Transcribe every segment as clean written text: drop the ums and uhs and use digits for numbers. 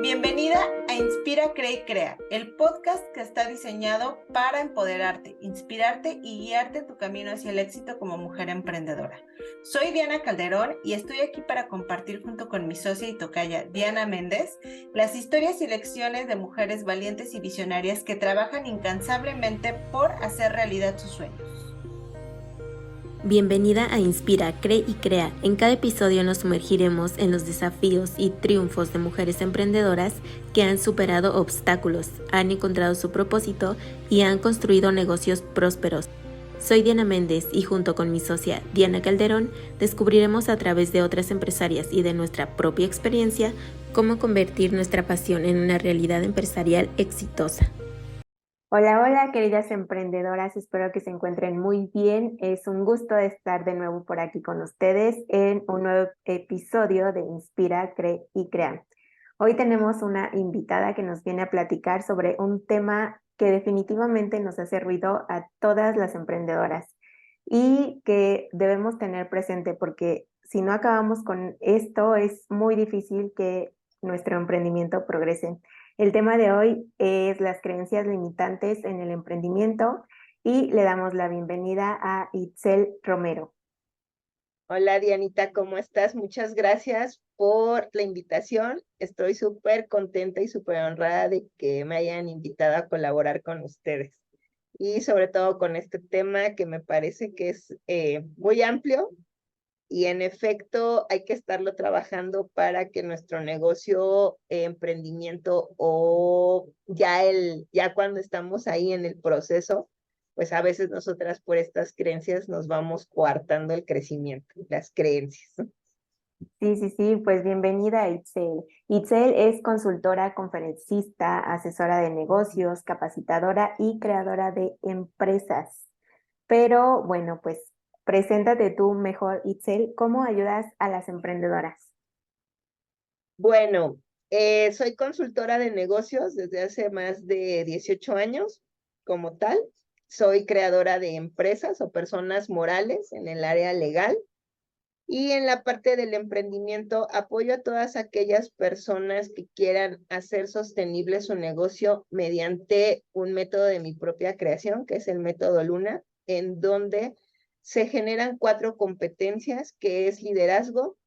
Bienvenida a Inspira, Crea y Crea, el podcast que está diseñado para empoderarte, inspirarte y guiarte en tu camino hacia el éxito como mujer emprendedora. Soy Diana Calderón y estoy aquí para compartir junto con mi socia y tocaya Diana Méndez las historias y lecciones de mujeres valientes y visionarias que trabajan incansablemente por hacer realidad sus sueños. Bienvenida a Inspira, Cree y Crea. En cada episodio nos sumergiremos en los desafíos y triunfos de mujeres emprendedoras que han superado obstáculos, han encontrado su propósito y han construido negocios prósperos. Soy Diana Méndez y junto con mi socia Diana Calderón descubriremos a través de otras empresarias y de nuestra propia experiencia cómo convertir nuestra pasión en una realidad empresarial exitosa. Hola, queridas emprendedoras, espero que se encuentren muy bien. Es un gusto estar de nuevo por aquí con ustedes en un nuevo episodio de Inspira, Cree y Crea. Hoy tenemos una invitada que nos viene a platicar sobre un tema que definitivamente nos hace ruido a todas las emprendedoras y que debemos tener presente porque si no acabamos con esto es muy difícil que nuestro emprendimiento progrese. El tema de hoy es las creencias limitantes en el emprendimiento y le damos la bienvenida a Itzel Romero. Hola Dianita, ¿cómo estás? Muchas gracias por la invitación. Estoy súper contenta y súper honrada de que me hayan invitado a colaborar con ustedes. Y sobre todo con este tema que me parece que es muy amplio y en efecto hay que estarlo trabajando para que nuestro negocio, emprendimiento o ya cuando estamos ahí en el proceso, pues a veces nosotras por estas creencias nos vamos coartando el crecimiento, las creencias. Sí, pues bienvenida Itzel. Itzel es consultora, conferencista, asesora de negocios, capacitadora y creadora de empresas. Pero bueno, pues preséntate tú mejor, Itzel, ¿cómo ayudas a las emprendedoras? Bueno, soy consultora de negocios desde hace más de 18 años como tal. Soy creadora de empresas o personas morales en el área legal. Y en la parte del emprendimiento apoyo a todas aquellas personas que quieran hacer sostenible su negocio mediante un método de mi propia creación, que es el método Luna, en donde se generan 4 competencias, que es liderazgo,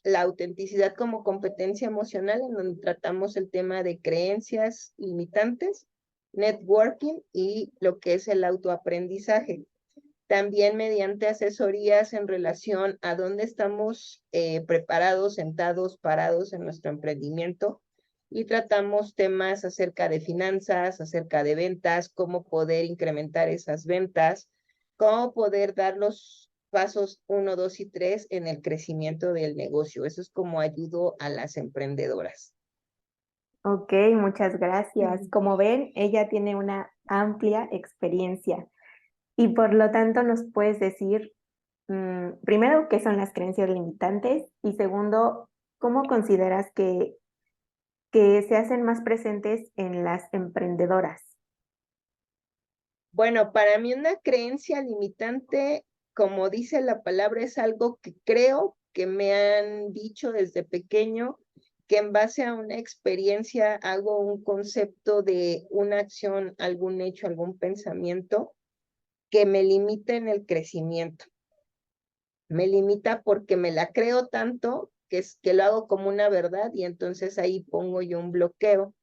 la autenticidad como competencia emocional, en donde tratamos el tema de creencias limitantes, networking y lo que es el autoaprendizaje. También mediante asesorías en relación a dónde estamos preparados, sentados, parados en nuestro emprendimiento y tratamos temas acerca de finanzas, acerca de ventas, cómo poder incrementar esas ventas, cómo poder dar los pasos 1, 2 y 3 en el crecimiento del negocio. Eso es como ayudo a las emprendedoras. Ok, muchas gracias. Como ven, ella tiene una amplia experiencia. Y por lo tanto nos puedes decir, primero, qué son las creencias limitantes y segundo, ¿cómo consideras que se hacen más presentes en las emprendedoras? Bueno, para mí una creencia limitante, como dice la palabra, es algo que creo que me han dicho desde pequeño, que en base a una experiencia hago un concepto de una acción, algún hecho, algún pensamiento que me limita en el crecimiento. Me limita porque me la creo tanto que lo hago como una verdad y entonces ahí pongo yo un bloqueo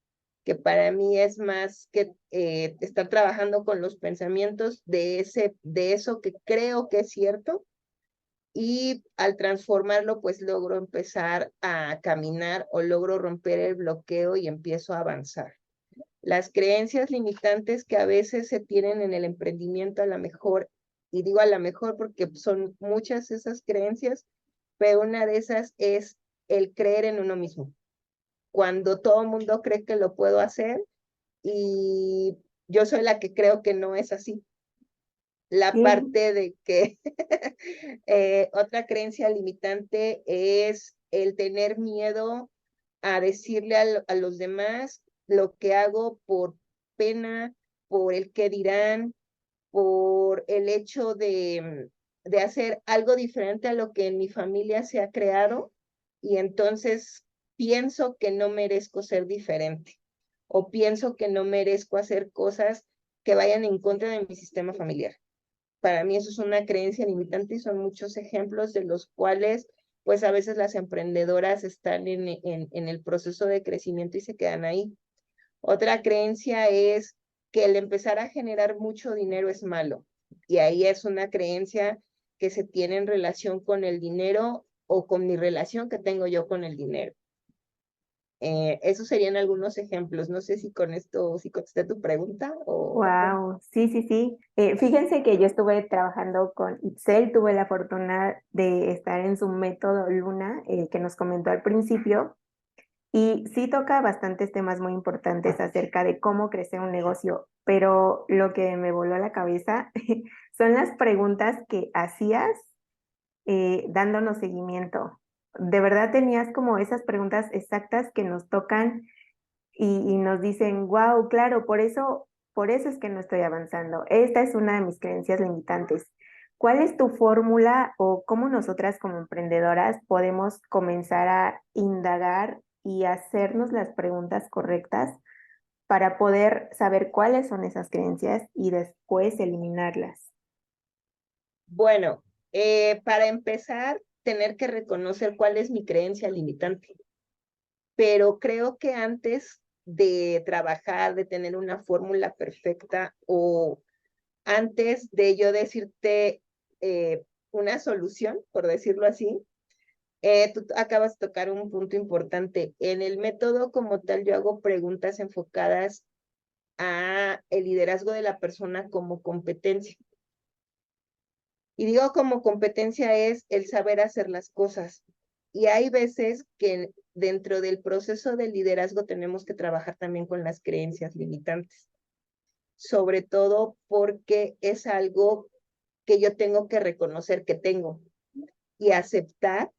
que para mí es más que estar trabajando con los pensamientos de eso que creo que es cierto y al transformarlo pues logro empezar a caminar o logro romper el bloqueo y empiezo a avanzar. Las creencias limitantes que a veces se tienen en el emprendimiento a la mejor, y digo a la mejor porque son muchas esas creencias, pero una de esas es el creer en uno mismo. Cuando todo el mundo cree que lo puedo hacer y yo soy la que creo que no es así. La parte de que otra creencia limitante es el tener miedo a decirle a los demás lo que hago por pena, por el qué dirán, por el hecho de hacer algo diferente a lo que en mi familia se ha creado y entonces pienso que no merezco ser diferente o pienso que no merezco hacer cosas que vayan en contra de mi sistema familiar. Para mí eso es una creencia limitante y son muchos ejemplos de los cuales pues a veces las emprendedoras están en el proceso de crecimiento y se quedan ahí. Otra creencia es que el empezar a generar mucho dinero es malo. Y ahí es una creencia que se tiene en relación con el dinero o con mi relación que tengo yo con el dinero. Esos serían algunos ejemplos. No sé si con esto, si contesté tu pregunta o... Wow, sí, sí, sí. Fíjense que yo estuve trabajando con Itzel, tuve la fortuna de estar en su método Luna, que nos comentó al principio, y sí toca bastantes temas muy importantes acerca de cómo crecer un negocio, pero lo que me voló la cabeza son las preguntas que hacías dándonos seguimiento. De verdad tenías como esas preguntas exactas que nos tocan y nos dicen, wow, claro, por eso es que no estoy avanzando. Esta es una de mis creencias limitantes. ¿Cuál es tu fórmula o cómo nosotras como emprendedoras podemos comenzar a indagar y hacernos las preguntas correctas para poder saber cuáles son esas creencias y después eliminarlas? Bueno, para empezar, tener que reconocer cuál es mi creencia limitante. Pero creo que antes de trabajar, de tener una fórmula perfecta o antes de yo decirte una solución, por decirlo así, tú acabas de tocar un punto importante. En el método como tal, yo hago preguntas enfocadas a el liderazgo de la persona como competencia. Y digo como competencia es el saber hacer las cosas. Y hay veces que dentro del proceso del liderazgo tenemos que trabajar también con las creencias limitantes, sobre todo porque es algo que yo tengo que reconocer que tengo y aceptar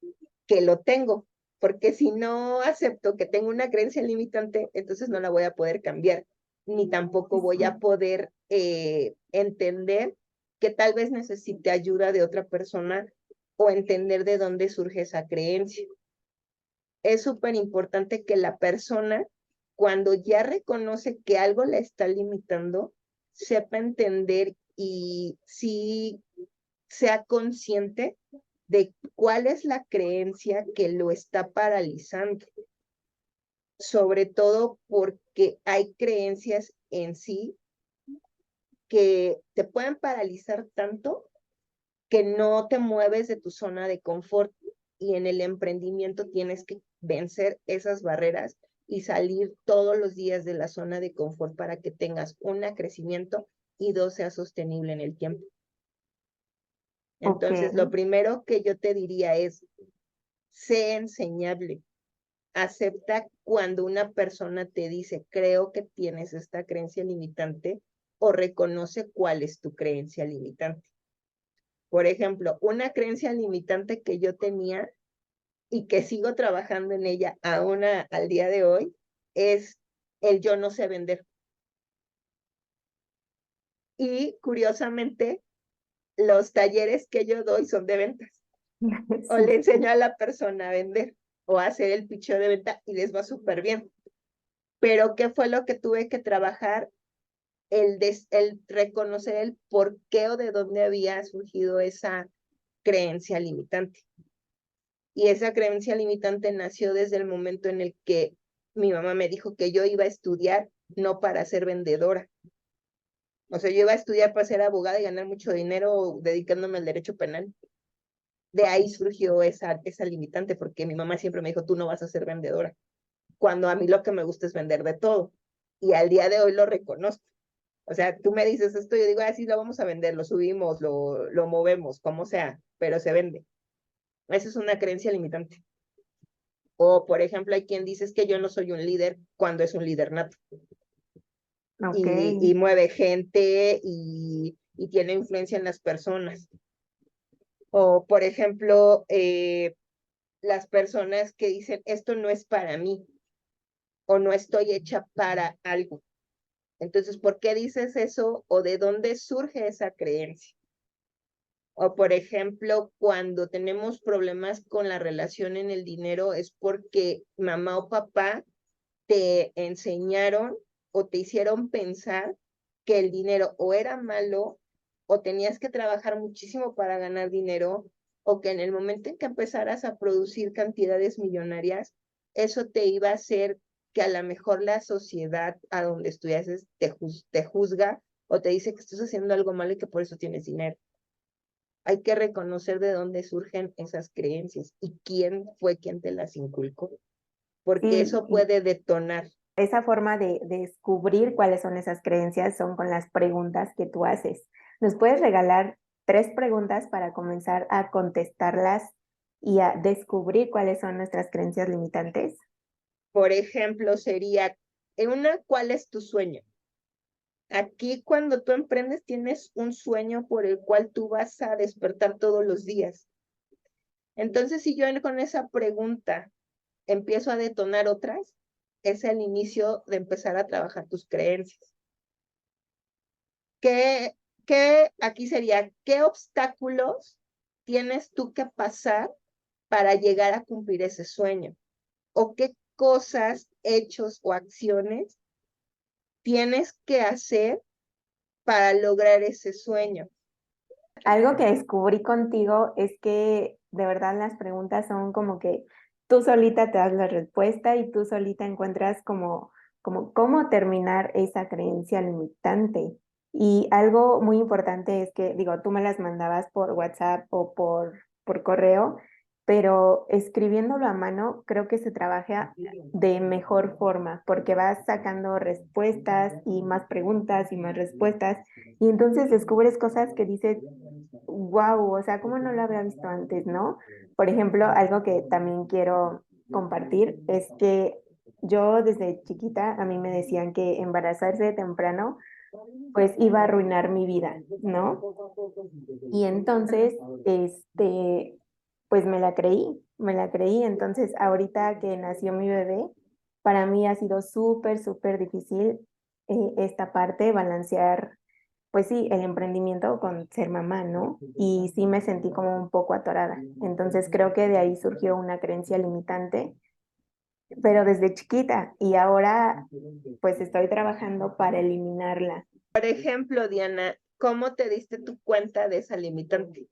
que lo tengo, porque si no acepto que tengo una creencia limitante, entonces no la voy a poder cambiar, ni tampoco voy a poder entender que tal vez necesite ayuda de otra persona o entender de dónde surge esa creencia. Es súper importante que la persona, cuando ya reconoce que algo la está limitando, sepa entender y sí sea consciente de cuál es la creencia que lo está paralizando, sobre todo porque hay creencias en sí que te pueden paralizar tanto que no te mueves de tu zona de confort y en el emprendimiento tienes que vencer esas barreras y salir todos los días de la zona de confort para que tengas un crecimiento y dos, sea sostenible en el tiempo. Entonces, lo primero que yo te diría es, sé enseñable. Acepta cuando una persona te dice, creo que tienes esta creencia limitante, o reconoce cuál es tu creencia limitante. Por ejemplo, una creencia limitante que yo tenía y que sigo trabajando en ella aún al día de hoy es el yo no sé vender. Y curiosamente, los talleres que yo doy son de ventas. O le enseño a la persona a vender o a hacer el pitch de venta y les va súper bien. Pero ¿qué fue lo que tuve que trabajar? El reconocer el por qué o de dónde había surgido esa creencia limitante. Y esa creencia limitante nació desde el momento en el que mi mamá me dijo que yo iba a estudiar no para ser vendedora. O sea, yo iba a estudiar para ser abogada y ganar mucho dinero dedicándome al derecho penal. De ahí surgió esa limitante, porque mi mamá siempre me dijo, tú no vas a ser vendedora. Cuando a mí lo que me gusta es vender de todo. Y al día de hoy lo reconozco. O sea, tú me dices esto, yo digo, sí, lo vamos a vender, lo subimos, lo movemos, como sea, pero se vende. Esa es una creencia limitante. O, por ejemplo, hay quien dice que yo no soy un líder cuando es un líder nato. Y mueve gente y tiene influencia en las personas. O, por ejemplo, las personas que dicen, esto no es para mí o no estoy hecha para algo. Entonces, ¿por qué dices eso o de dónde surge esa creencia? O por ejemplo, cuando tenemos problemas con la relación en el dinero es porque mamá o papá te enseñaron o te hicieron pensar que el dinero o era malo o tenías que trabajar muchísimo para ganar dinero o que en el momento en que empezaras a producir cantidades millonarias, eso te iba a hacer que a lo mejor la sociedad a donde estudiases te juzga o te dice que estás haciendo algo malo y que por eso tienes dinero. Hay que reconocer de dónde surgen esas creencias y quién fue quien te las inculcó, porque Sí, eso y puede detonar. esa forma de descubrir cuáles son esas creencias son con las preguntas que tú haces. ¿Nos puedes regalar 3 preguntas para comenzar a contestarlas y a descubrir cuáles son nuestras creencias limitantes? Por ejemplo, sería ¿cuál es tu sueño? Aquí cuando tú emprendes tienes un sueño por el cual tú vas a despertar todos los días. Entonces, si yo con esa pregunta empiezo a detonar otras, es el inicio de empezar a trabajar tus creencias. Aquí sería, ¿qué obstáculos tienes tú que pasar para llegar a cumplir ese sueño? ¿O qué cosas, hechos o acciones tienes que hacer para lograr ese sueño? Algo que descubrí contigo es que de verdad las preguntas son como que tú solita te das la respuesta y tú solita encuentras como cómo terminar esa creencia limitante. Y algo muy importante es que, digo, tú me las mandabas por WhatsApp o por correo, pero escribiéndolo a mano creo que se trabaja de mejor forma porque vas sacando respuestas y más preguntas y más respuestas y entonces descubres cosas que dices, wow, o sea, ¿cómo no lo había visto antes, no? Por ejemplo, algo que también quiero compartir es que yo desde chiquita a mí me decían que embarazarse temprano pues iba a arruinar mi vida, ¿no? Y entonces, pues me la creí. Entonces, ahorita que nació mi bebé, para mí ha sido súper, súper difícil esta parte, balancear pues sí, el emprendimiento con ser mamá, ¿no? Y sí me sentí como un poco atorada. Entonces creo que de ahí surgió una creencia limitante, pero desde chiquita y ahora pues estoy trabajando para eliminarla. Por ejemplo, Diana, ¿cómo te diste tu cuenta de esa limitante?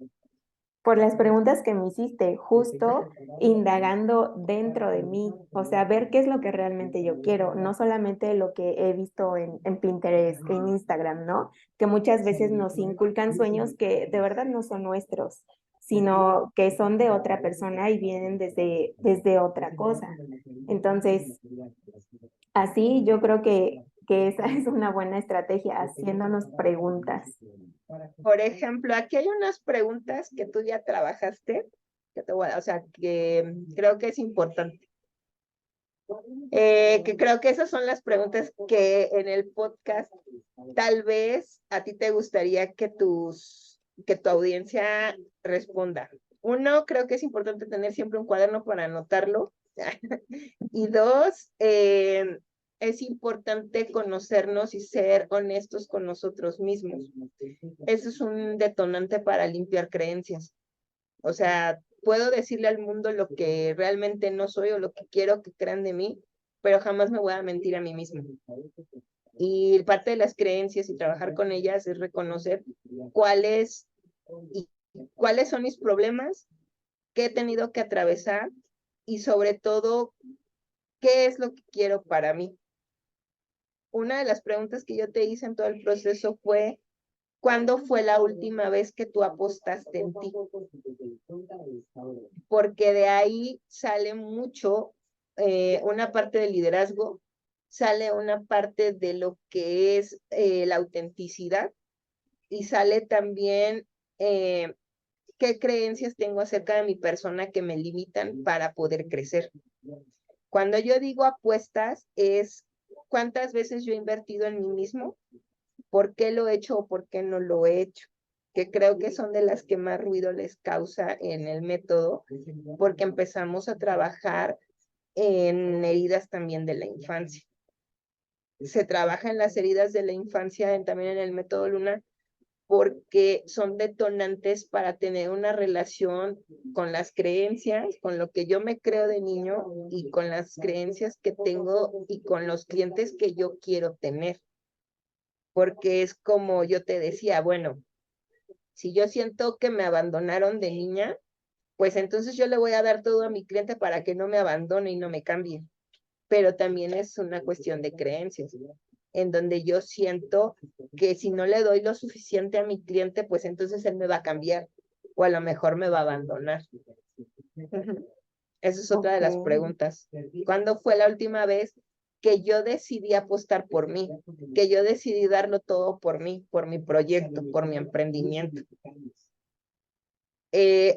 Por las preguntas que me hiciste, justo indagando dentro de mí, o sea, ver qué es lo que realmente yo quiero, no solamente lo que he visto en Pinterest, en Instagram, ¿no? Que muchas veces nos inculcan sueños que de verdad no son nuestros, sino que son de otra persona y vienen desde otra cosa. Entonces, así yo creo que esa es una buena estrategia, haciéndonos preguntas. Por ejemplo, aquí hay unas preguntas que tú ya trabajaste, que te voy a, o sea, que creo que es importante. Que creo que esas son las preguntas que en el podcast tal vez a ti te gustaría que tu audiencia responda. Uno, creo que es importante tener siempre un cuaderno para anotarlo. Y dos, es importante conocernos y ser honestos con nosotros mismos. Eso es un detonante para limpiar creencias. O sea, puedo decirle al mundo lo que realmente no soy o lo que quiero que crean de mí, pero jamás me voy a mentir a mí misma. Y parte de las creencias y trabajar con ellas es reconocer cuáles y cuáles son mis problemas, qué he tenido que atravesar y sobre todo qué es lo que quiero para mí. Una de las preguntas que yo te hice en todo el proceso fue, ¿cuándo fue la última vez que tú apostaste en ti? Porque de ahí sale mucho una parte del liderazgo, sale una parte de lo que es la autenticidad y sale también qué creencias tengo acerca de mi persona que me limitan para poder crecer. Cuando yo digo apuestas es cuántas veces yo he invertido en mí mismo, por qué lo he hecho o por qué no lo he hecho, que creo que son de las que más ruido les causa en el método, porque empezamos a trabajar en heridas también de la infancia. Se trabaja en las heridas de la infancia también en el método Luna, porque son detonantes para tener una relación con las creencias, con lo que yo me creo de niño y con las creencias que tengo y con los clientes que yo quiero tener. Porque es como yo te decía, bueno, si yo siento que me abandonaron de niña, pues entonces yo le voy a dar todo a mi cliente para que no me abandone y no me cambie. Pero también es una cuestión de creencias, en donde yo siento que si no le doy lo suficiente a mi cliente, pues entonces él me va a cambiar o a lo mejor me va a abandonar. Esa es otra de las preguntas. ¿Cuándo fue la última vez que yo decidí apostar por mí? Que yo decidí darlo todo por mí, por mi proyecto, por mi emprendimiento.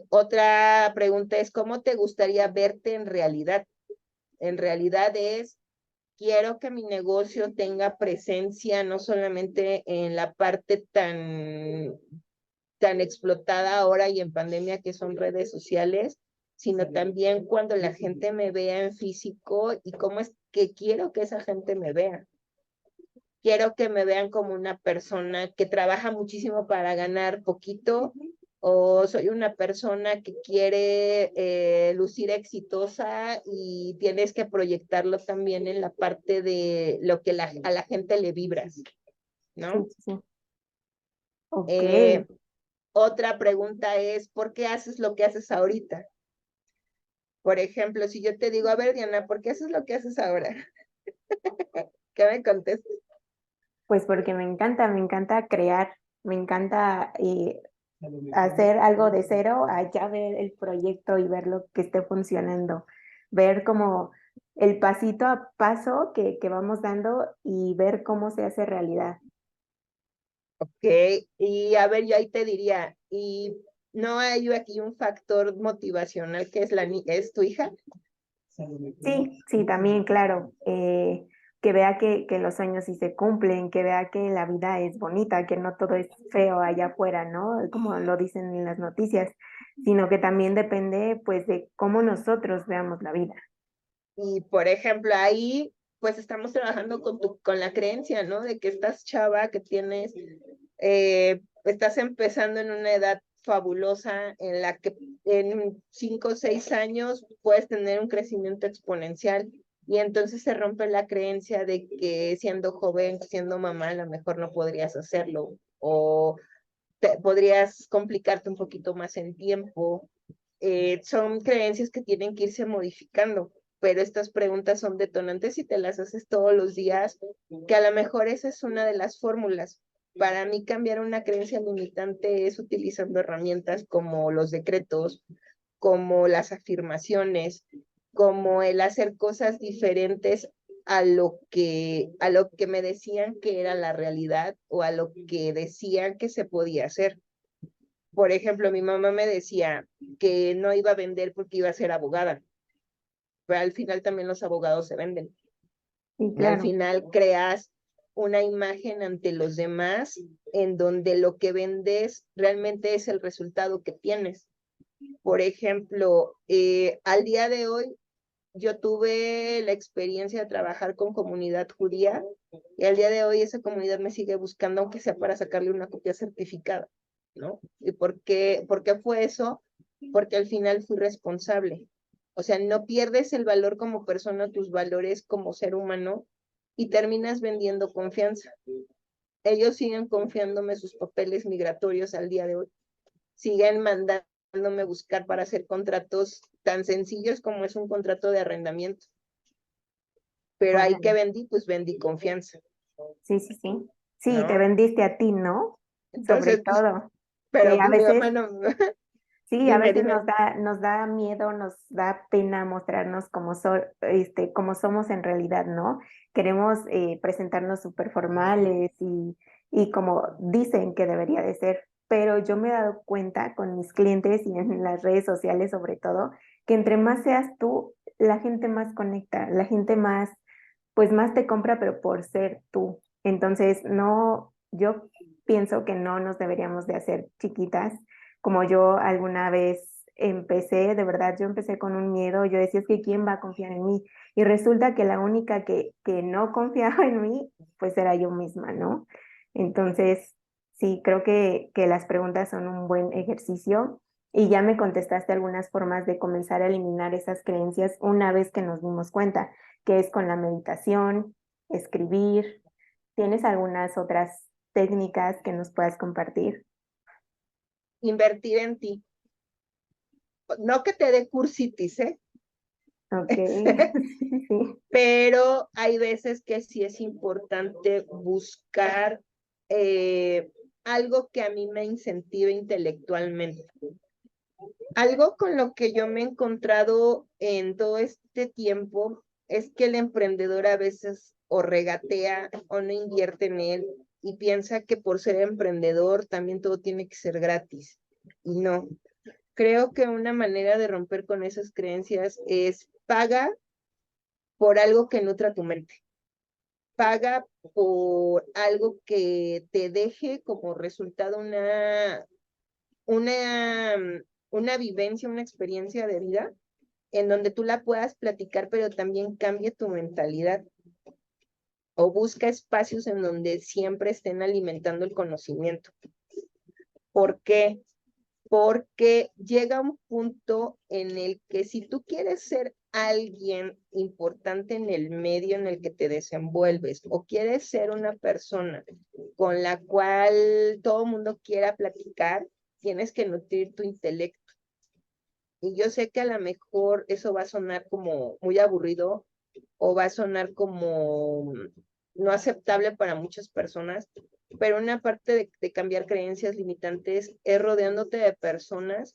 Otra pregunta es, ¿cómo te gustaría verte en realidad? En realidad es, quiero que mi negocio tenga presencia no solamente en la parte tan explotada ahora y en pandemia que son redes sociales, sino también cuando la gente me vea en físico y cómo es que quiero que esa gente me vea. Quiero que me vean como una persona que trabaja muchísimo para ganar poquito, o soy una persona que quiere lucir exitosa y tienes que proyectarlo también en la parte de lo que a la gente le vibras, ¿no? Sí, sí. Ok. Otra pregunta es, ¿por qué haces lo que haces ahorita? Por ejemplo, si yo te digo, a ver, Diana, ¿por qué haces lo que haces ahora? ¿Qué me contestas? Pues porque me encanta crear, me encanta hacer algo de cero, allá ver el proyecto y ver lo que esté funcionando, ver como el pasito a paso que vamos dando y ver cómo se hace realidad. Ok, y a ver, yo ahí te diría, ¿y no hay aquí un factor motivacional que es tu hija? Sí, sí, también, claro, que vea que los sueños sí se cumplen, que vea que la vida es bonita, que no todo es feo allá afuera, ¿no? Como lo dicen en las noticias, sino que también depende, pues, de cómo nosotros veamos la vida. Y por ejemplo, ahí pues estamos trabajando con la creencia, ¿no? De que estás chava, que tienes, estás empezando en una edad fabulosa en la que en 5 o 6 años puedes tener un crecimiento exponencial y entonces se rompe la creencia de que siendo joven, siendo mamá, a lo mejor no podrías hacerlo o podrías complicarte un poquito más en tiempo. Son creencias que tienen que irse modificando, pero estas preguntas son detonantes y te las haces todos los días, que a lo mejor esa es una de las fórmulas. Para mí cambiar una creencia limitante es utilizando herramientas como los decretos, como las afirmaciones, como el hacer cosas diferentes a lo que me decían que era la realidad o a lo que decían que se podía hacer. Por ejemplo, mi mamá me decía que no iba a vender porque iba a ser abogada, pero al final también los abogados se venden. Sí, Y al claro. final creas una imagen ante los demás en donde lo que vendes realmente es el resultado que tienes. Por ejemplo, al día de hoy yo tuve la experiencia de trabajar con comunidad judía y al día de hoy esa comunidad me sigue buscando, aunque sea para sacarle una copia certificada, ¿no? ¿Y por qué fue eso? Porque al final fui responsable. O sea, no pierdes el valor como persona, tus valores como ser humano y terminas vendiendo confianza. Ellos siguen confiándome sus papeles migratorios al día de hoy, siguen mandándome buscar para hacer contratos tan sencillos como es un contrato de arrendamiento. Pero ahí que Órale. vendí, pues vendí confianza, Sí, sí, sí. Sí, te ¿no? vendiste a ti, ¿no? Sobre Entonces, pues, todo, que pero a pues mi veces mamá no, sí, a dime, veces dime. nos da miedo, nos da pena mostrarnos como, como somos en realidad, ¿no? Queremos presentarnos súper formales y como dicen que debería de ser, pero yo me he dado cuenta con mis clientes y en las redes sociales sobre todo, que entre más seas tú, la gente más conecta, la gente más, pues más te compra, pero por ser tú. Entonces, no, yo pienso que no nos deberíamos de hacer chiquitas como yo alguna vez empecé, de verdad, yo empecé con un miedo, yo decía, es que ¿quién va a confiar en mí? Y resulta que la única que no confiaba en mí, pues era yo misma, ¿no? Entonces, Sí, creo que las preguntas son un buen ejercicio y ya me contestaste algunas formas de comenzar a eliminar esas creencias una vez que nos dimos cuenta, que es con la meditación, escribir. ¿Tienes algunas otras técnicas que nos puedas compartir? Invertir en ti. No que te dé cursitis, ¿eh? Ok, sí, Pero hay veces que sí es importante buscar algo que a mí me incentive intelectualmente. Algo con lo que yo me he encontrado en todo este tiempo es que el emprendedor a veces o regatea o no invierte en él y piensa que por ser emprendedor también todo tiene que ser gratis. Y no, creo que una manera de romper con esas creencias es paga por algo que nutra tu mente. Paga por algo que te deje como resultado una, una vivencia, una experiencia de vida en donde tú la puedas platicar, pero también cambie tu mentalidad. O busca espacios en donde siempre estén alimentando el conocimiento. ¿Por qué? Porque llega un punto en el que si tú quieres ser alguien importante en el medio en el que te desenvuelves o quieres ser una persona con la cual todo el mundo quiera platicar, tienes que nutrir tu intelecto. Y yo sé que a lo mejor eso va a sonar como muy aburrido o va a sonar como no aceptable para muchas personas, pero una parte de cambiar creencias limitantes es rodeándote de personas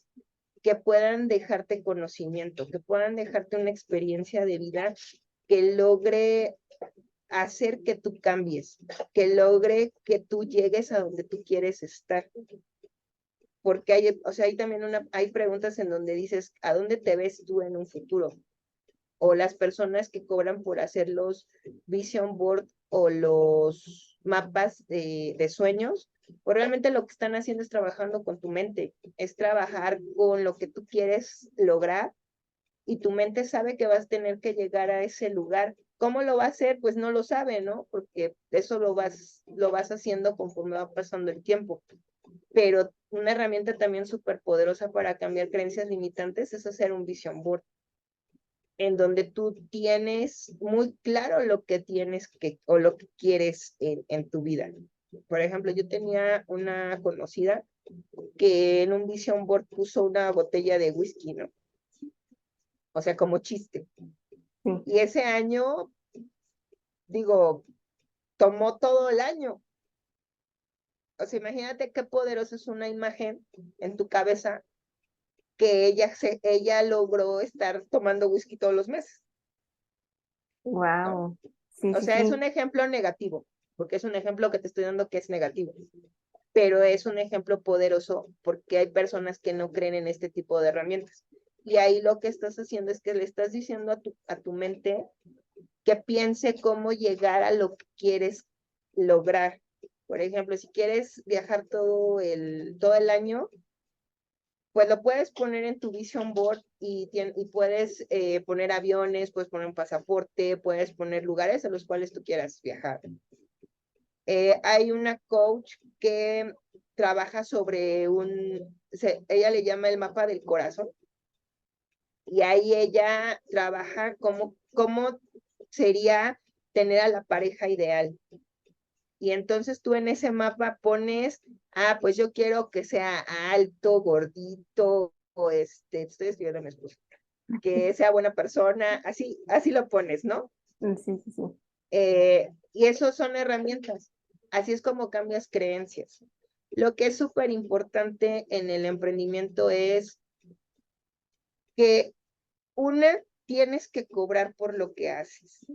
que puedan dejarte conocimiento, que puedan dejarte una experiencia de vida que logre hacer que tú cambies, que logre que tú llegues a donde tú quieres estar. Porque hay, o sea, hay también hay preguntas en donde dices, ¿a dónde te ves tú en un futuro? O las personas que cobran por hacer los vision board o los mapas de sueños, pues realmente lo que están haciendo es trabajando con tu mente, es trabajar con lo que tú quieres lograr y tu mente sabe que vas a tener que llegar a ese lugar. ¿Cómo lo va a hacer? Pues no lo sabe, ¿no? Porque eso lo vas haciendo conforme va pasando el tiempo. Pero una herramienta también súper poderosa para cambiar creencias limitantes es hacer un vision board en donde tú tienes muy claro lo que tienes que o lo que quieres en tu vida. Por ejemplo, yo tenía una conocida que en un vision board puso una botella de whisky, ¿no? O sea, como chiste. sí. Y ese año, digo, tomó todo el año. O sea, imagínate qué poderosa es una imagen en tu cabeza que ella logró estar tomando whisky todos los meses, ¿no? Wow, sí, O sí, sea, es sí. un ejemplo negativo, porque es un ejemplo que te estoy dando que es negativo, pero es un ejemplo poderoso porque hay personas que no creen en este tipo de herramientas. Y ahí lo que estás haciendo es que le estás diciendo a tu mente que piense cómo llegar a lo que quieres lograr. Por ejemplo, si quieres viajar todo el año, pues lo puedes poner en tu vision board y puedes poner aviones, puedes poner un pasaporte, puedes poner lugares a los cuales tú quieras viajar. Hay una coach que trabaja sobre ella le llama el mapa del corazón, y ahí ella trabaja cómo sería tener a la pareja ideal. Y entonces tú en ese mapa pones, pues yo quiero que sea alto, gordito, o estoy escribiendo a mi esposo, que sea buena persona, así lo pones, ¿no? Sí, sí, sí. Y eso son herramientas. Así es como cambias creencias. Lo que es súper importante en el emprendimiento es que tienes que cobrar por lo que haces.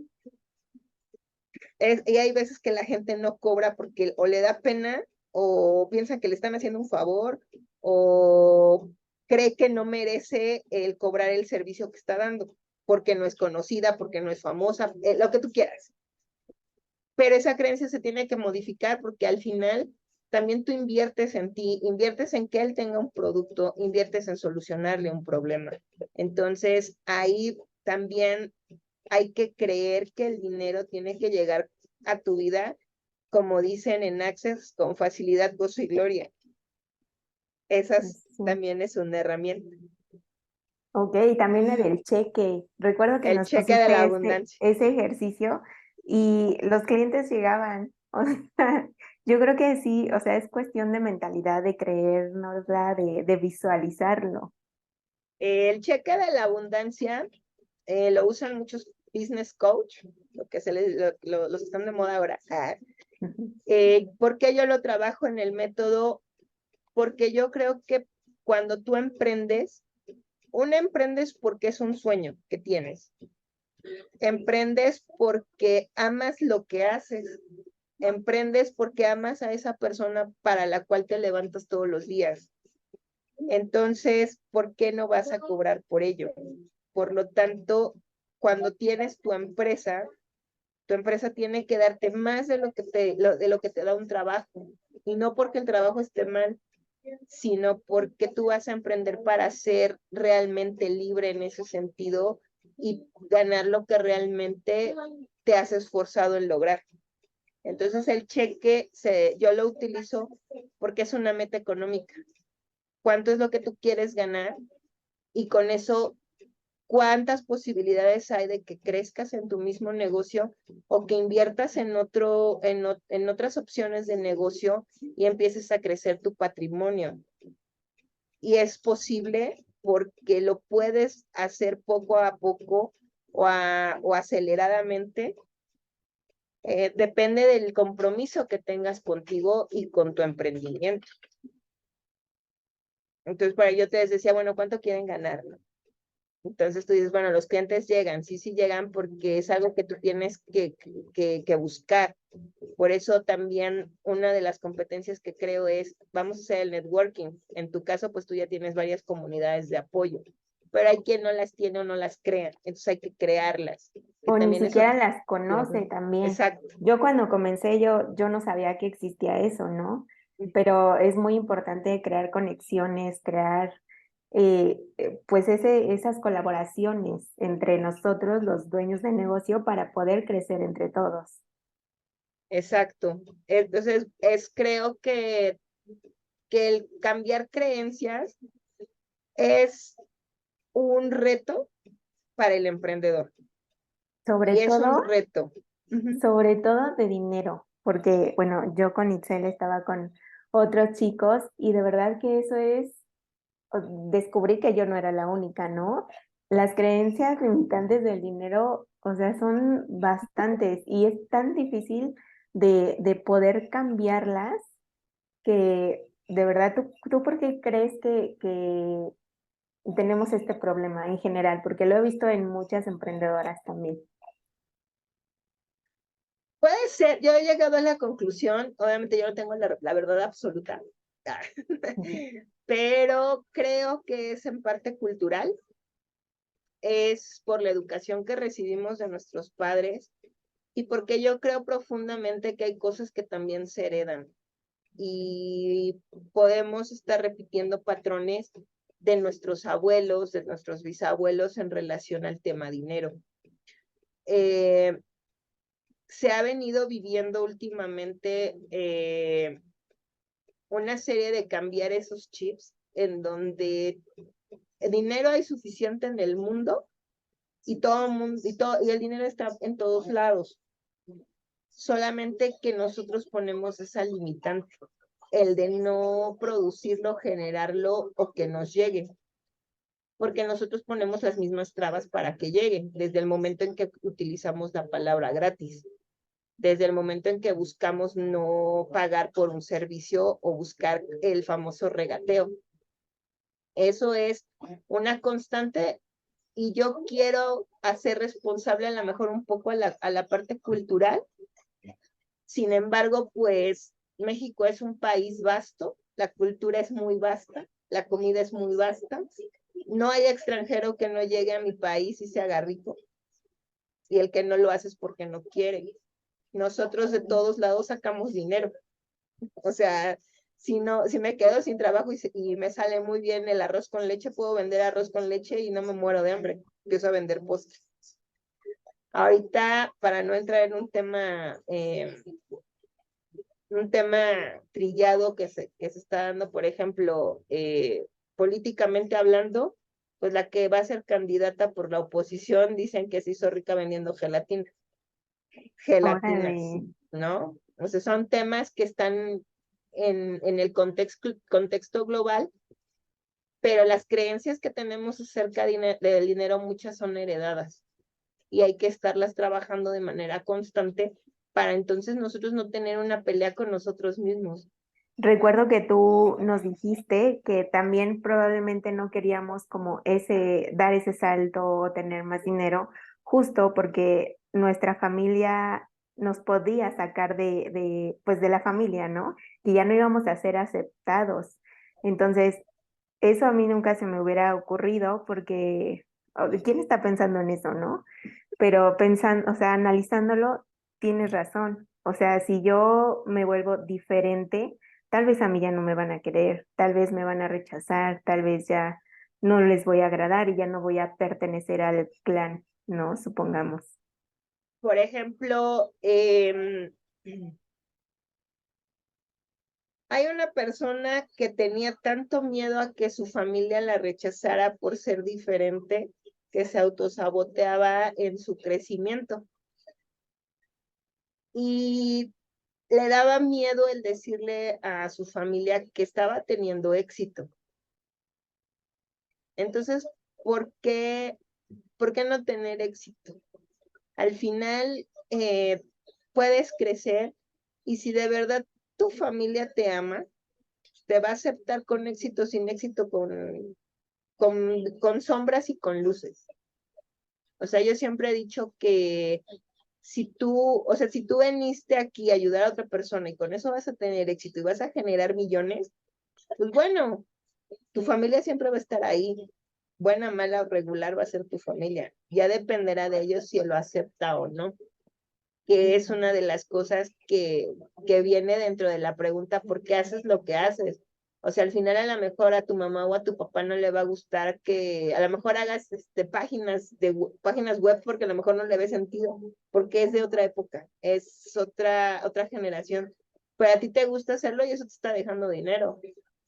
Y hay veces que la gente no cobra porque o le da pena o piensa que le están haciendo un favor o cree que no merece el cobrar el servicio que está dando porque no es conocida, porque no es famosa, lo que tú quieras. Pero esa creencia se tiene que modificar porque al final también tú inviertes en ti, inviertes en que él tenga un producto, inviertes en solucionarle un problema. Entonces, ahí también hay que creer que el dinero tiene que llegar a tu vida como dicen en Access, con facilidad, gozo y gloria. Esas Sí. también es una herramienta. Ok, también la del cheque. Recuerdo que El nos cheque de la pusiste abundancia. ese ejercicio y los clientes llegaban. O sea, yo creo que sí, o sea, es cuestión de mentalidad, de creérnosla, de visualizarlo. El cheque de la abundancia lo usan muchos business coach, lo que los están de moda ahora. ¿Por qué yo lo trabajo en el método? Porque yo creo que cuando tú emprendes porque es un sueño que tienes. Emprendes porque amas lo que haces. Emprendes porque amas a esa persona para la cual te levantas todos los días. Entonces, ¿por qué no vas a cobrar por ello? Por lo tanto, cuando tienes tu empresa tiene que darte más de lo que te da un trabajo. Y no porque el trabajo esté mal, sino porque tú vas a emprender para ser realmente libre en ese sentido y ganar lo que realmente te has esforzado en lograr. Entonces el cheque yo lo utilizo porque es una meta económica. ¿Cuánto es lo que tú quieres ganar? Y con eso, ¿cuántas posibilidades hay de que crezcas en tu mismo negocio o que inviertas en otras opciones de negocio y empieces a crecer tu patrimonio? Y es posible porque lo puedes hacer poco a poco o aceleradamente. Depende del compromiso que tengas contigo y con tu emprendimiento. Entonces, para yo te decía, bueno, ¿cuánto quieren ganar? Entonces tú dices, bueno, los clientes llegan, sí llegan porque es algo que tú tienes que buscar. Por eso también una de las competencias que creo es, vamos a hacer el networking. En tu caso, pues tú ya tienes varias comunidades de apoyo, pero hay quien no las tiene o no las crea, entonces hay que crearlas. O ni También eso. siquiera las conoce también. Exacto. Yo cuando comencé, yo no sabía que existía eso, ¿no? Pero es muy importante crear conexiones, crear pues esas colaboraciones entre nosotros, los dueños de negocio, para poder crecer entre todos. Exacto. Entonces, creo que el cambiar creencias es un reto para el emprendedor. Sobre Y es un todo, reto. sobre todo de dinero, porque bueno, yo con Itzel estaba con otros chicos y de verdad que eso es, descubrí que yo no era la única, ¿no? Las creencias limitantes del dinero, o sea, son bastantes y es tan difícil de poder cambiarlas que de verdad, ¿tú por qué crees que tenemos este problema en general? Porque lo he visto en muchas emprendedoras también. Puede ser, yo he llegado a la conclusión, obviamente yo no tengo la verdad absoluta, pero creo que es en parte cultural, es por la educación que recibimos de nuestros padres y porque yo creo profundamente que hay cosas que también se heredan y podemos estar repitiendo patrones de nuestros abuelos, de nuestros bisabuelos en relación al tema dinero. Se ha venido viviendo últimamente una serie de cambiar esos chips en donde el dinero hay suficiente en el mundo y todo el mundo y el dinero está en todos lados. Solamente que nosotros ponemos esa limitante, el de no producirlo, generarlo o que nos llegue. Porque nosotros ponemos las mismas trabas para que lleguen, desde el momento en que utilizamos la palabra gratis, desde el momento en que buscamos no pagar por un servicio o buscar el famoso regateo. Eso es una constante y yo quiero hacer responsable a lo mejor un poco a la parte cultural. Sin embargo, pues México es un país vasto, la cultura es muy vasta, la comida es muy vasta. No hay extranjero que no llegue a mi país y se haga rico. Y el que no lo hace es porque no quiere. Nosotros de todos lados sacamos dinero. O sea, si me quedo sin trabajo y me sale muy bien el arroz con leche, puedo vender arroz con leche y no me muero de hambre. Empiezo a vender postres. Ahorita, para no entrar en un tema un tema trillado que se está dando, por ejemplo, políticamente hablando, pues la que va a ser candidata por la oposición dicen que se hizo rica vendiendo gelatinas, Órale. ¿no? O sea, son temas que están en el contexto global, pero las creencias que tenemos acerca del dinero muchas son heredadas y hay que estarlas trabajando de manera constante para entonces nosotros no tener una pelea con nosotros mismos. Recuerdo que tú nos dijiste que también probablemente no queríamos como dar ese salto o tener más dinero, justo porque nuestra familia nos podía sacar pues de la familia, ¿no? Que ya no íbamos a ser aceptados. Entonces, eso a mí nunca se me hubiera ocurrido porque, ¿quién está pensando en eso, no? Pero pensando, o sea, analizándolo, tienes razón. O sea, si yo me vuelvo diferente, tal vez a mí ya no me van a querer, tal vez me van a rechazar, tal vez ya no les voy a agradar y ya no voy a pertenecer al clan, ¿no? Supongamos. Por ejemplo, hay una persona que tenía tanto miedo a que su familia la rechazara por ser diferente que se autosaboteaba en su crecimiento. Y le daba miedo el decirle a su familia que estaba teniendo éxito. Entonces, ¿por qué no tener éxito? Al final, puedes crecer y si de verdad tu familia te ama, te va a aceptar con éxito, sin éxito, con sombras y con luces. O sea, yo siempre he dicho que si tú viniste aquí a ayudar a otra persona y con eso vas a tener éxito y vas a generar millones, pues bueno, tu familia siempre va a estar ahí. Buena, mala o regular va a ser tu familia. Ya dependerá de ellos si lo acepta o no, que es una de las cosas que viene dentro de la pregunta, ¿por qué haces lo que haces? O sea, al final a lo mejor a tu mamá o a tu papá no le va a gustar que a lo mejor hagas páginas web porque a lo mejor no le ve sentido, porque es de otra época, es otra generación. Pero a ti te gusta hacerlo y eso te está dejando dinero.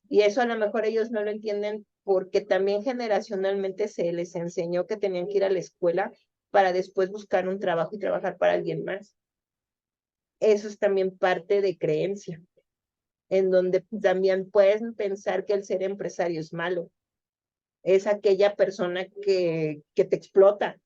Y eso a lo mejor ellos no lo entienden porque también generacionalmente se les enseñó que tenían que ir a la escuela para después buscar un trabajo y trabajar para alguien más. Eso es también parte de creencia, en donde también pueden pensar que el ser empresario es malo. Es aquella persona que te explota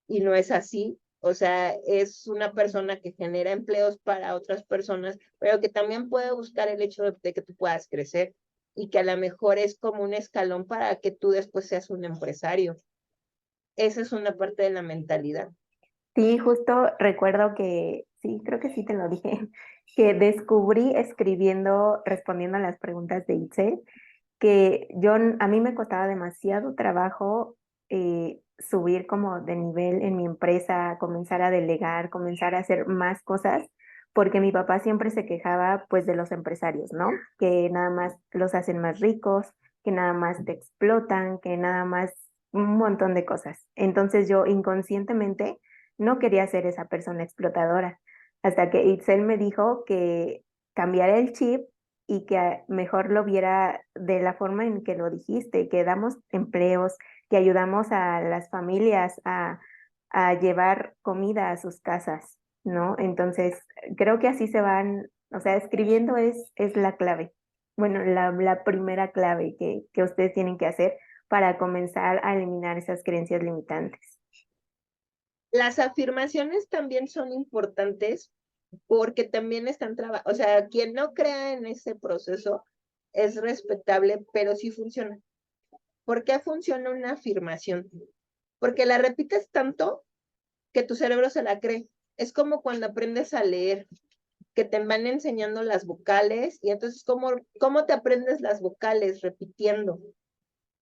y no es así. O sea, es una persona que genera empleos para otras personas, pero que también puede buscar el hecho de que tú puedas crecer y que a lo mejor es como un escalón para que tú después seas un empresario. Esa es una parte de la mentalidad. Sí, justo recuerdo que, sí, creo que sí te lo dije, que descubrí escribiendo, respondiendo a las preguntas de Itzel, que a mí me costaba demasiado trabajo subir como de nivel en mi empresa, comenzar a delegar, comenzar a hacer más cosas, porque mi papá siempre se quejaba pues de los empresarios, ¿no? Que nada más los hacen más ricos, que nada más te explotan, que nada más un montón de cosas. Entonces yo inconscientemente no quería ser esa persona explotadora, hasta que Itzel me dijo que cambiara el chip y que mejor lo viera de la forma en que lo dijiste, que damos empleos, que ayudamos a las familias a llevar comida a sus casas, ¿no? Entonces, creo que así se van, o sea, escribiendo es la clave. Bueno, la primera clave que ustedes tienen que hacer para comenzar a eliminar esas creencias limitantes. Las afirmaciones también son importantes porque también están trabajando, o sea, quien no crea en ese proceso es respetable, pero sí funciona. ¿Por qué funciona una afirmación? Porque la repites tanto que tu cerebro se la cree. Es como cuando aprendes a leer, que te van enseñando las vocales y entonces, ¿cómo te aprendes las vocales? Repitiendo.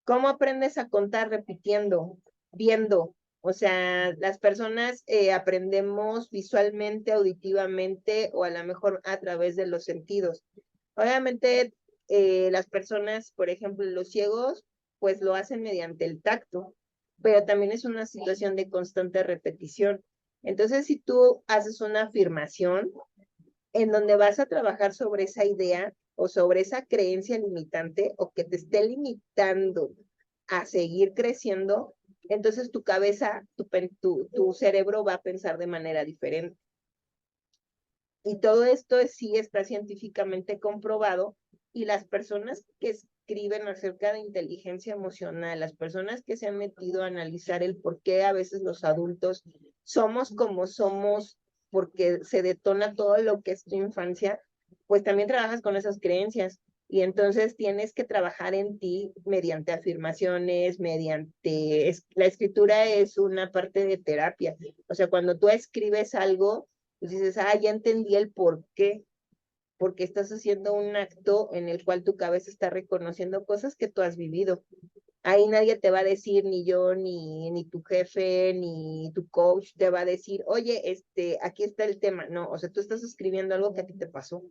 ¿Cómo aprendes a contar? Repitiendo, viendo. O sea, las personas aprendemos visualmente, auditivamente o a lo mejor a través de los sentidos. Obviamente, las personas, por ejemplo, los ciegos, pues lo hacen mediante el tacto, pero también es una situación de constante repetición. Entonces, si tú haces una afirmación, en donde vas a trabajar sobre esa idea o sobre esa creencia limitante o que te esté limitando a seguir creciendo, entonces tu cabeza, tu cerebro va a pensar de manera diferente. Y todo esto sí está científicamente comprobado, y las personas que escriben acerca de inteligencia emocional, las personas que se han metido a analizar el por qué a veces los adultos somos como somos, porque se detona todo lo que es tu infancia, pues también trabajas con esas creencias. Y entonces tienes que trabajar en ti mediante afirmaciones, mediante... La escritura es una parte de terapia. O sea, cuando tú escribes algo, pues dices, ya entendí el por qué, porque estás haciendo un acto en el cual tu cabeza está reconociendo cosas que tú has vivido. Ahí nadie te va a decir, ni yo, ni tu jefe, ni tu coach te va a decir, oye, aquí está el tema. No, o sea, tú estás escribiendo algo que a ti te pasó.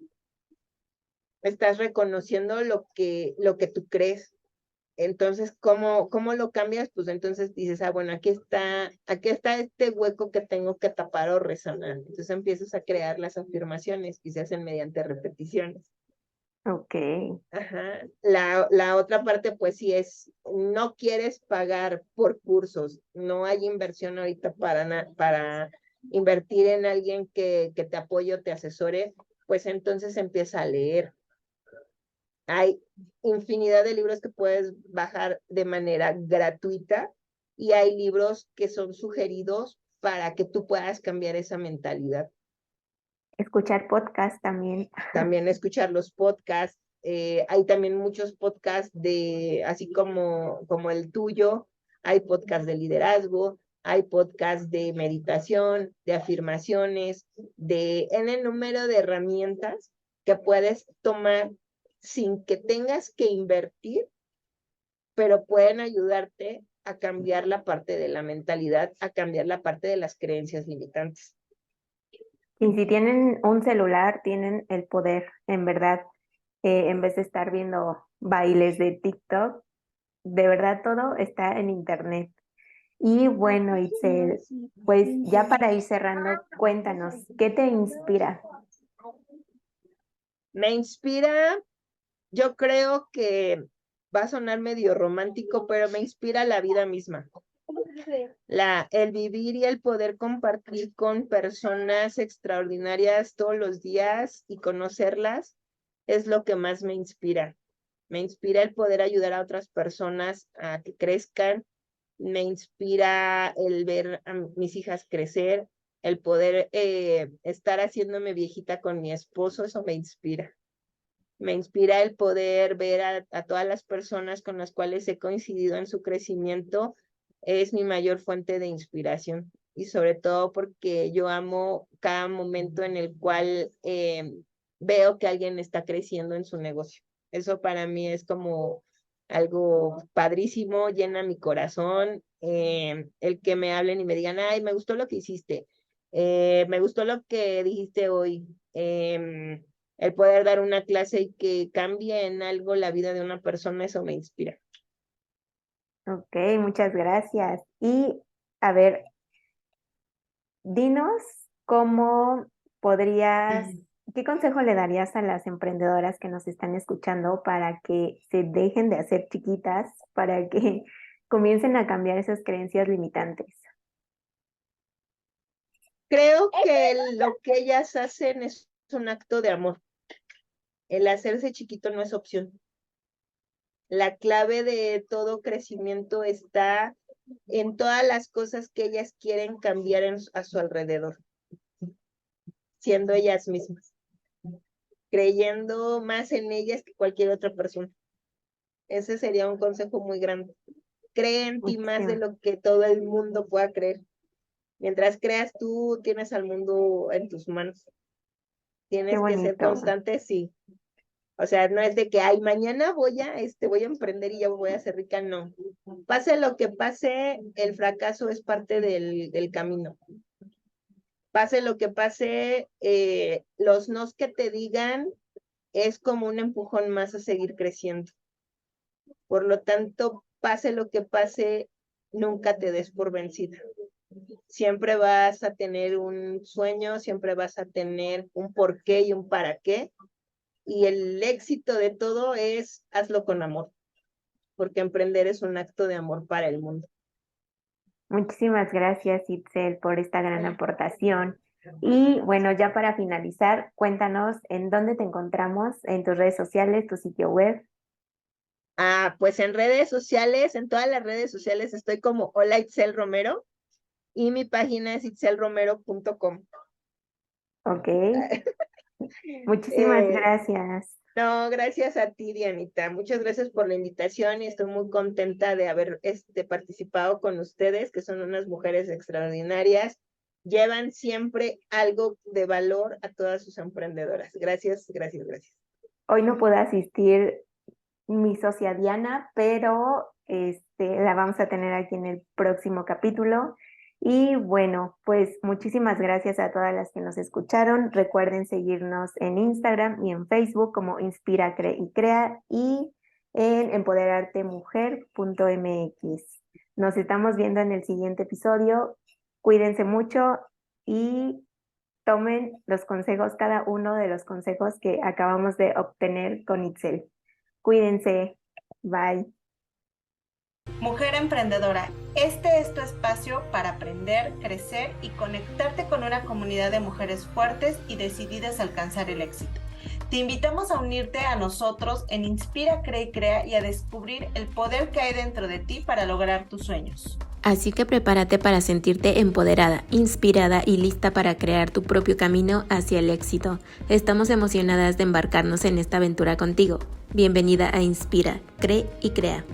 Estás reconociendo lo que tú crees. Entonces, ¿cómo lo cambias? Pues entonces dices, bueno, aquí está este hueco que tengo que tapar o resonar. Entonces empiezas a crear las afirmaciones y se hacen mediante repeticiones. Ok. Ajá. La otra parte, pues sí es, no quieres pagar por cursos, no hay inversión ahorita para invertir en alguien que te apoye o te asesore, pues entonces empieza a leer. Hay infinidad de libros que puedes bajar de manera gratuita, y hay libros que son sugeridos para que tú puedas cambiar esa mentalidad. Escuchar podcast también. También escuchar los podcasts. Hay también muchos podcasts así como el tuyo, hay podcasts de liderazgo, hay podcasts de meditación, de afirmaciones, en el número de herramientas que puedes tomar sin que tengas que invertir, pero pueden ayudarte a cambiar la parte de la mentalidad, a cambiar la parte de las creencias limitantes. Y si tienen un celular, tienen el poder, en verdad, en vez de estar viendo bailes de TikTok, de verdad todo está en internet. Y bueno, Itzel, pues ya para ir cerrando, cuéntanos, ¿qué te inspira? Me inspira, yo creo que va a sonar medio romántico, pero me inspira la vida misma. El vivir y el poder compartir con personas extraordinarias todos los días y conocerlas es lo que más me inspira. Me inspira el poder ayudar a otras personas a que crezcan. Me inspira el ver a mis hijas crecer, el poder estar haciéndome viejita con mi esposo, eso me inspira. Me inspira el poder ver a todas las personas con las cuales he coincidido en su crecimiento, es mi mayor fuente de inspiración. Y sobre todo porque yo amo cada momento en el cual veo que alguien está creciendo en su negocio. Eso para mí es como algo padrísimo, llena mi corazón. El que me hablen y me digan, ay, me gustó lo que hiciste, me gustó lo que dijiste hoy. El poder dar una clase y que cambie en algo la vida de una persona, eso me inspira. Ok, muchas gracias. Y a ver, dinos cómo podrías, ¿qué consejo le darías a las emprendedoras que nos están escuchando para que se dejen de hacer chiquitas, para que comiencen a cambiar esas creencias limitantes? Creo que lo que ellas hacen es un acto de amor. El hacerse chiquito no es opción. La clave de todo crecimiento está en todas las cosas que ellas quieren cambiar a su alrededor, siendo ellas mismas, creyendo más en ellas que cualquier otra persona. Ese sería un consejo muy grande. Cree en ti más de lo que todo el mundo pueda creer. Mientras creas tú, tienes al mundo en tus manos. Qué Tienes que ser bonito. constante, sí. O sea, no es de que, mañana voy a emprender y ya voy a ser rica, no. Pase lo que pase, el fracaso es parte del camino. Pase lo que pase, los nos que te digan es como un empujón más a seguir creciendo. Por lo tanto, pase lo que pase, nunca te des por vencida. Siempre vas a tener un sueño, siempre vas a tener un por qué y un para qué. Y el éxito de todo es hazlo con amor, porque emprender es un acto de amor para el mundo. Muchísimas gracias, Itzel, por esta gran aportación. Y bueno, ya para finalizar, cuéntanos en dónde te encontramos, en tus redes sociales, tu sitio web. Pues en redes sociales, en todas las redes sociales estoy como Hola Itzel Romero y mi página es itzelromero.com. Ok, muchísimas gracias. No, gracias a ti, Dianita. Muchas gracias por la invitación y estoy muy contenta de haber participado con ustedes, que son unas mujeres extraordinarias. Llevan siempre algo de valor a todas sus emprendedoras. Gracias, gracias, gracias. Hoy no puedo asistir mi socia Diana, pero la vamos a tener aquí en el próximo capítulo. Y bueno, pues muchísimas gracias a todas las que nos escucharon. Recuerden seguirnos en Instagram y en Facebook como Inspira, Cree y Crea y en empoderartemujer.mx. Nos estamos viendo en el siguiente episodio. Cuídense mucho y tomen los consejos, cada uno de los consejos que acabamos de obtener con Itzel. Cuídense. Bye. Mujer emprendedora, este es tu espacio para aprender, crecer y conectarte con una comunidad de mujeres fuertes y decididas a alcanzar el éxito. Te invitamos a unirte a nosotros en Inspira, Cree y Crea y a descubrir el poder que hay dentro de ti para lograr tus sueños. Así que prepárate para sentirte empoderada, inspirada y lista para crear tu propio camino hacia el éxito. Estamos emocionadas de embarcarnos en esta aventura contigo. Bienvenida a Inspira, Cree y Crea.